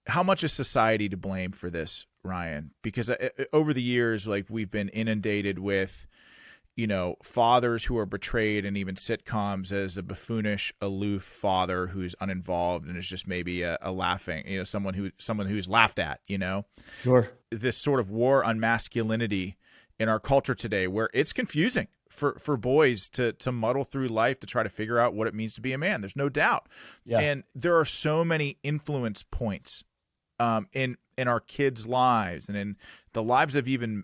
how much is society to blame for this, Ryan? Because over the years, like, we've been inundated with, fathers who are portrayed in even sitcoms as a buffoonish, aloof father who's uninvolved and is just maybe a laughing, someone who's laughed at, Sure. this sort of war on masculinity in our culture today, where it's confusing for boys to muddle through life to try to figure out what it means to be a man. There's no doubt. Yeah. And there are so many influence points in our kids' lives and in the lives of even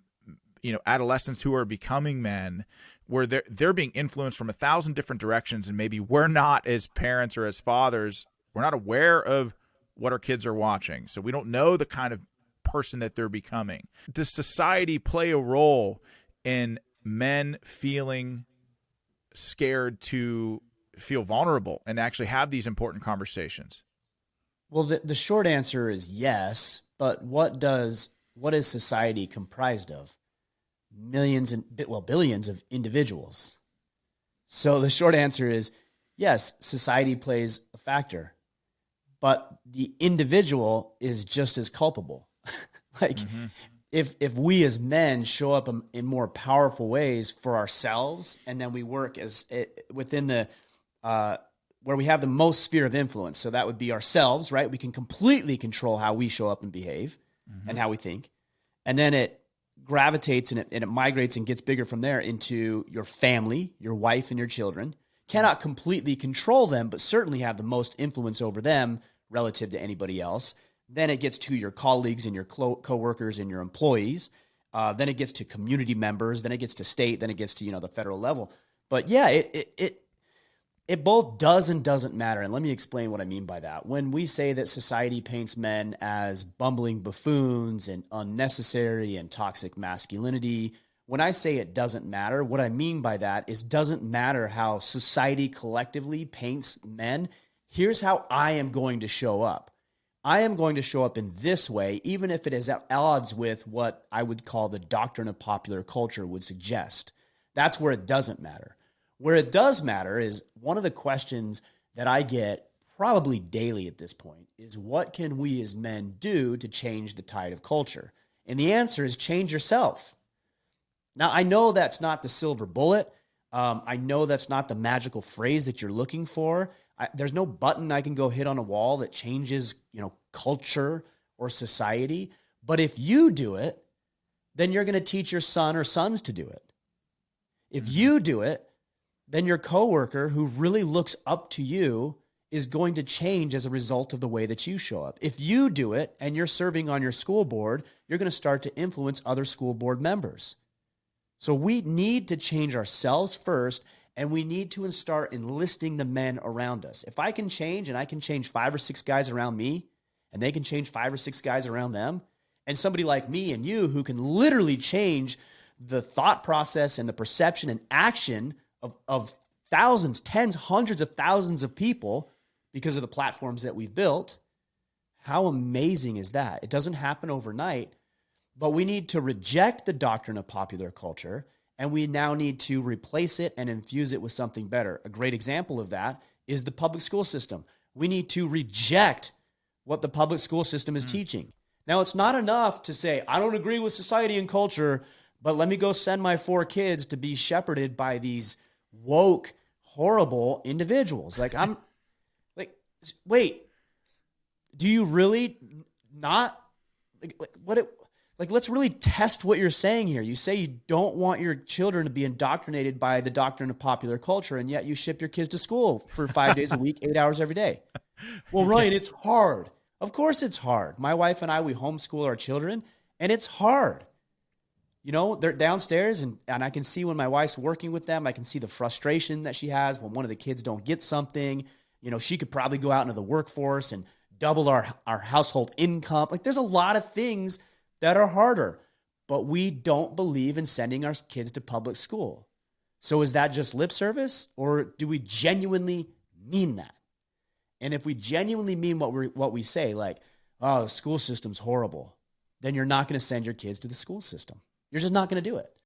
adolescents who are becoming men, where they're being influenced from 1,000 different directions, and maybe we're not, as parents or as fathers, we're not aware of what our kids are watching, so we don't know the kind of person that they're becoming. Does society play a role in men feeling scared to feel vulnerable and actually have these important conversations? Well, the short answer is yes, but what is society comprised of? Billions of individuals. So the short answer is yes, society plays a factor, but the individual is just as culpable. Like, if we as men show up in more powerful ways for ourselves, and then we work within the where we have the most sphere of influence. So that would be ourselves, right? We can completely control how we show up and behave and how we think. And then it gravitates and it migrates and gets bigger from there into your family, your wife and your children. Cannot completely control them, but certainly have the most influence over them relative to anybody else. Then it gets to your colleagues and your coworkers and your employees. Then it gets to community members. Then it gets to state. Then it gets to, the federal level. But yeah, it both does and doesn't matter. And let me explain what I mean by that. When we say that society paints men as bumbling buffoons and unnecessary and toxic masculinity, when I say it doesn't matter, what I mean by that is doesn't matter how society collectively paints men. Here's how I am going to show up. I am going to show up in this way, even if it is at odds with what I would call the doctrine of popular culture would suggest. That's where it doesn't matter. Where it does matter is one of the questions that I get probably daily at this point is, what can we as men do to change the tide of culture? And the answer is change yourself. Now, I know that's not the silver bullet. I know that's not the magical phrase that you're looking for. There's no button I can go hit on a wall that changes, culture or society. But if you do it, then you're going to teach your son or sons to do it. If you do it, then your coworker who really looks up to you is going to change as a result of the way that you show up. If you do it and you're serving on your school board, you're going to start to influence other school board members. So we need to change ourselves first, and we need to start enlisting the men around us. If I can change, and I can change 5 or 6 guys around me, and they can change 5 or 6 guys around them, and somebody like me and you who can literally change the thought process and the perception and action of thousands, tens, hundreds of thousands of people because of the platforms that we've built, how amazing is that? It doesn't happen overnight, but we need to reject the doctrine of popular culture, and we now need to replace it and infuse it with something better. A great example of that is the public school system. We need to reject what the public school system is teaching. Now, it's not enough to say, I don't agree with society and culture, but let me go send my 4 kids to be shepherded by these woke, horrible individuals. Wait, do you really not let's really test what you're saying here. You say you don't want your children to be indoctrinated by the doctrine of popular culture, and yet you ship your kids to school for 5 days a week, 8 hours every day. Well, Ryan, it's hard. Of course it's hard. My wife and I, we homeschool our children, and it's hard. They're downstairs, and I can see when my wife's working with them, I can see the frustration that she has when one of the kids don't get something. She could probably go out into the workforce and double our household income. There's a lot of things that are harder, but we don't believe in sending our kids to public school. So is that just lip service, or do we genuinely mean that? And if we genuinely mean what we say, like, oh, the school system's horrible, then you're not going to send your kids to the school system. You're just not going to do it.